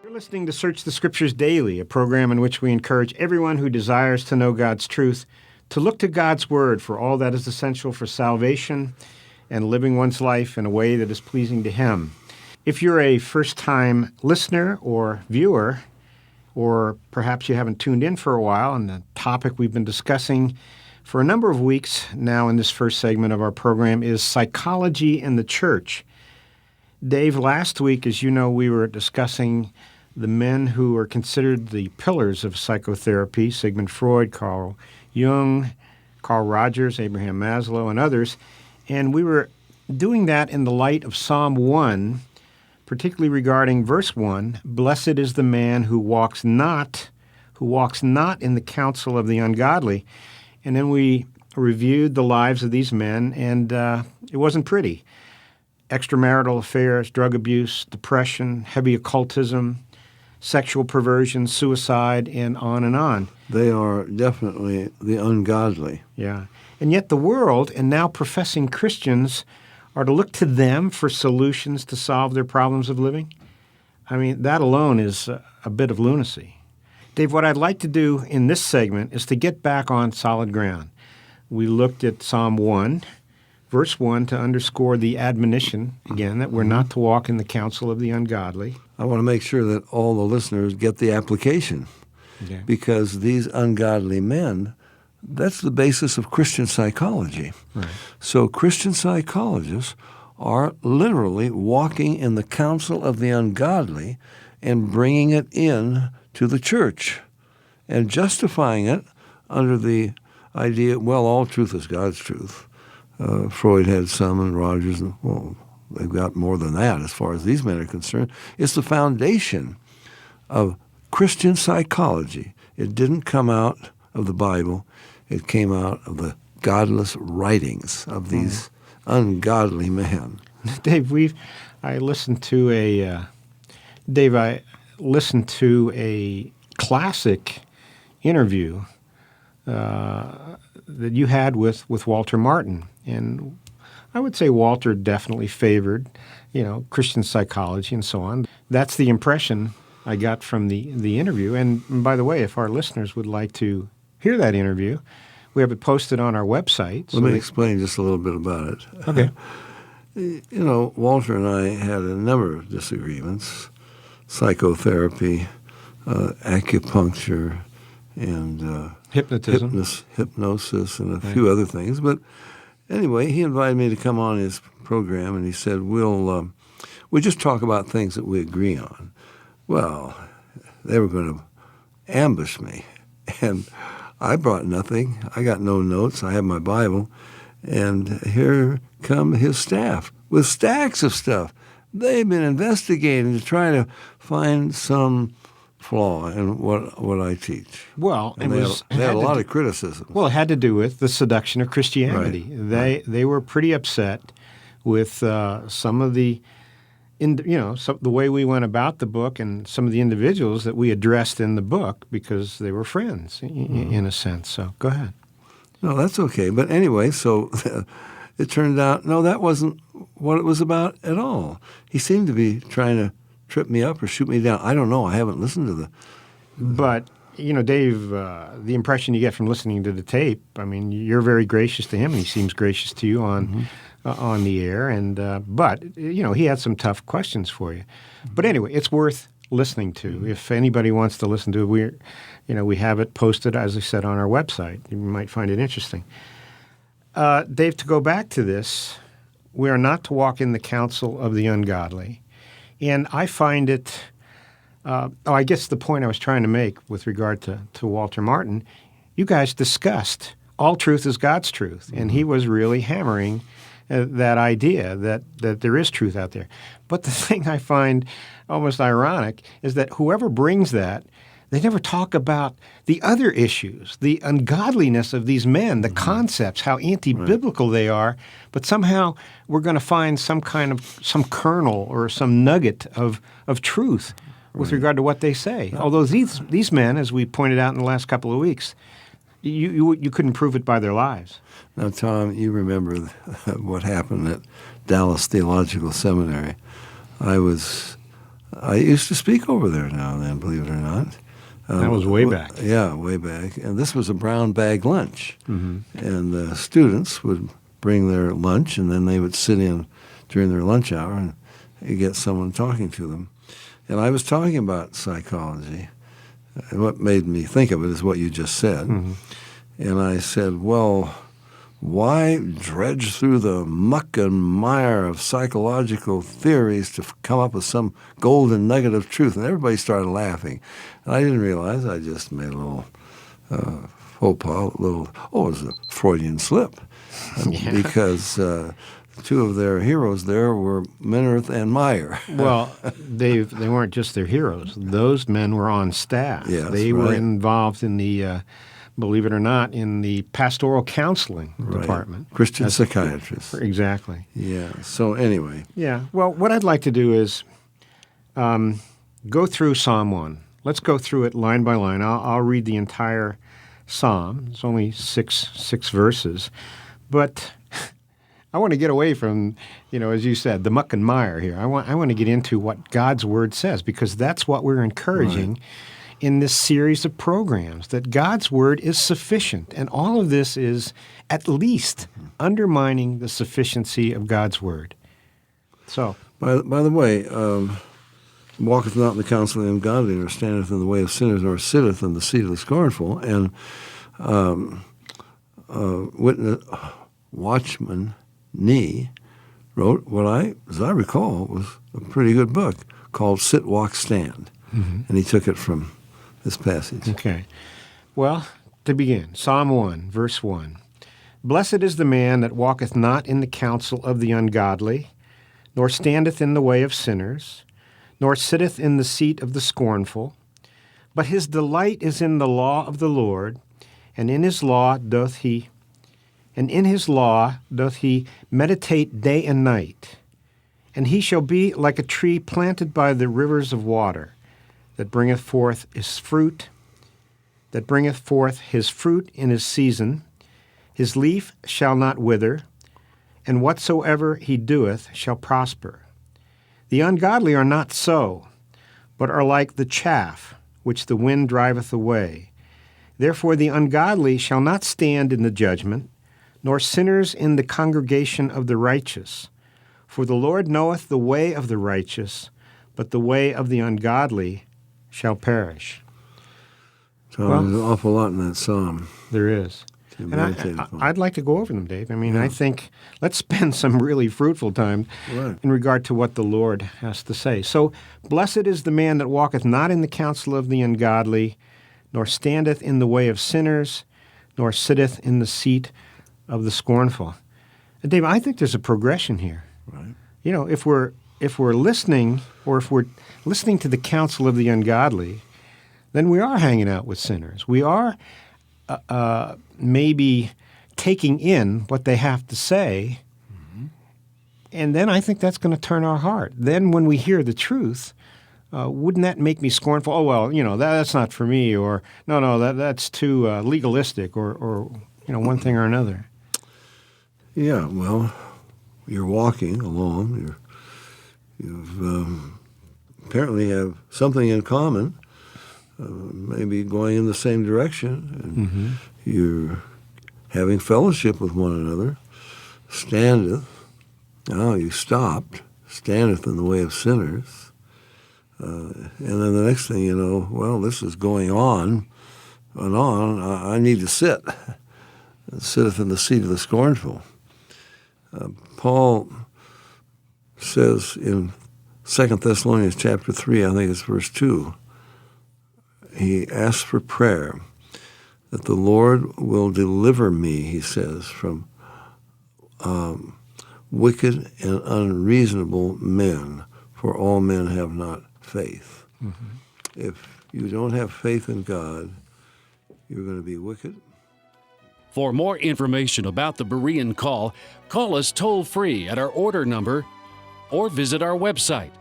You're listening to Search the Scriptures Daily, a program in which we encourage everyone who desires to know God's truth to look to God's Word for all that is essential for salvation and living one's life in a way that is pleasing to Him. If you're a first-time listener or viewer, or perhaps you haven't tuned in for a while, and the topic we've been discussing for a number of weeks now in this first segment of our program is psychology in the church. Dave, last week, as you know, we were discussing the men who are considered the pillars of psychotherapy, Sigmund Freud, Carl Jung, Carl Rogers, Abraham Maslow, and others. And we were doing that in the light of Psalm 1, particularly regarding verse 1, "Blessed is the man who walks not in the counsel of the ungodly." And then we reviewed the lives of these men, and it wasn't pretty. Extramarital affairs, drug abuse, depression, heavy occultism, sexual perversion, suicide, and on and on. They are definitely the ungodly. Yeah. And yet the world, and now professing Christians, are to look to them for solutions to solve their problems of living? I mean, that alone is a bit of lunacy. Dave, what I'd like to do in this segment is to get back on solid ground. We looked at Psalm 1, verse 1, to underscore the admonition, again, that we're not to walk in the counsel of the ungodly. I want to make sure that all the listeners get the application, because these ungodly men, that's the basis of Christian psychology. Right. So Christian psychologists are literally walking in the counsel of the ungodly and bringing it in to the church and justifying it under the idea, well, all truth is God's truth. Freud had some, and Rogers, well, they've got more than that as far as these men are concerned. It's the foundation of Christian psychology. It didn't come out of the Bible. It came out of the godless writings of these ungodly men. Dave, I listened to a classic interview that you had with Walter Martin. And I would say Walter definitely favored, Christian psychology and so on. That's the impression I got from the interview. And by the way, if our listeners would like to hear that interview, we have it posted on our website. Let me explain just a little bit about it. Okay. Walter and I had a number of disagreements: psychotherapy, acupuncture, and hypnosis, and a few other things. But anyway, he invited me to come on his program, and he said, we'll just talk about things that we agree on. Well, they were going to ambush me, and I brought nothing. I got no notes. I have my Bible, and here come his staff with stacks of stuff. They've been investigating to try to find some flaw in what I teach. Well, and they had a lot of criticism. Well, it had to do with the seduction of Christianity. Right. They were pretty upset with some of the, the way we went about the book and some of the individuals that we addressed in the book, because they were friends in a sense. So go ahead. No, that's okay. But anyway, so it turned out, no, that wasn't what it was about at all. He seemed to be trying to trip me up or shoot me down. I don't know. I haven't listened to the... But, Dave, the impression you get from listening to the tape, I mean, you're very gracious to him, and he seems gracious to you on the air. And but, he had some tough questions for you. But anyway, it's worth listening to. If anybody wants to listen to it, we have it posted, as I said, on our website. You might find it interesting. Dave, to go back to this, we are not to walk in the counsel of the ungodly. And I find it, I guess the point I was trying to make with regard to Walter Martin, you guys discussed all truth is God's truth. And he was really hammering that idea that there is truth out there. But the thing I find almost ironic is that whoever brings that, they never talk about the other issues, the ungodliness of these men, the concepts, how anti-biblical they are. But somehow we're going to find some kernel or some nugget of truth with regard to what they say. Although these men, as we pointed out in the last couple of weeks, you couldn't prove it by their lives. Now, Tom, you remember what happened at Dallas Theological Seminary. I was I used to speak over there now and then, believe it or not. That was way back. Yeah, way back. And this was a brown bag lunch. Mm-hmm. And the students would bring their lunch, and then they would sit in during their lunch hour, and you get someone talking to them. And I was talking about psychology. And what made me think of it is what you just said. Mm-hmm. And I said, well, why dredge through the muck and mire of psychological theories to come up with some golden nugget of truth? And everybody started laughing. And I didn't realize I just made a little faux pas, it was a Freudian slip. Yeah. Because two of their heroes there were Menrith and Meyer. Well, they weren't just their heroes. Those men were on staff. Yes, they were right. involved in the, believe it or not, in the pastoral counseling department. Christian psychiatrists. Exactly. Yeah. So anyway. Yeah. Well, what I'd like to do is go through Psalm 1. Let's go through it line by line. I'll read the entire psalm. It's only six verses. But I want to get away from, as you said, the muck and mire here. I want to get into what God's Word says, because that's what we're encouraging in this series of programs, that God's Word is sufficient. And all of this is at least undermining the sufficiency of God's Word. So, By the way, walketh not in the counsel of the ungodly, nor standeth in the way of sinners, nor sitteth in the seat of the scornful. And Watchman Nee wrote what as I recall, was a pretty good book called Sit, Walk, Stand. Mm-hmm. And he took it from this passage. Okay. Well, to begin, Psalm 1, verse 1. Blessed is the man that walketh not in the counsel of the ungodly, nor standeth in the way of sinners, nor sitteth in the seat of the scornful. But his delight is in the law of the Lord, and in his law doth he meditate day and night. And he shall be like a tree planted by the rivers of water, that bringeth forth his fruit in his season. His leaf shall not wither, and whatsoever he doeth shall prosper. The ungodly are not so, but are like the chaff which the wind driveth away. Therefore the ungodly shall not stand in the judgment, nor sinners in the congregation of the righteous. For the Lord knoweth the way of the righteous, but the way of the ungodly shall perish. So there's an awful lot in that psalm. There is. And I'd like to go over them, Dave. I mean, I think let's spend some really fruitful time in regard to what the Lord has to say. So, blessed is the man that walketh not in the counsel of the ungodly, nor standeth in the way of sinners, nor sitteth in the seat of the scornful. And Dave, I think there's a progression here. Right. If we're listening, or if we're listening to the counsel of the ungodly, then we are hanging out with sinners. We are maybe taking in what they have to say, and then I think that's going to turn our heart. Then when we hear the truth, wouldn't that make me scornful? Oh, well, that's not for me, or no, that's too legalistic, or one thing or another. Yeah, well, you're walking along. You've apparently have something in common, maybe going in the same direction, and you're having fellowship with one another. Standeth, you stopped, standeth in the way of sinners. And then the next thing you know, well, this is going on and on. I need to sit. Sitteth in the seat of the scornful. Paul says in 2 Thessalonians chapter 3, I think it's verse 2, he asks for prayer that the Lord will deliver me, he says, from wicked and unreasonable men, for all men have not faith. Mm-hmm. If you don't have faith in God, you're going to be wicked. For more information about the Berean Call, call us toll-free at our order number or visit our website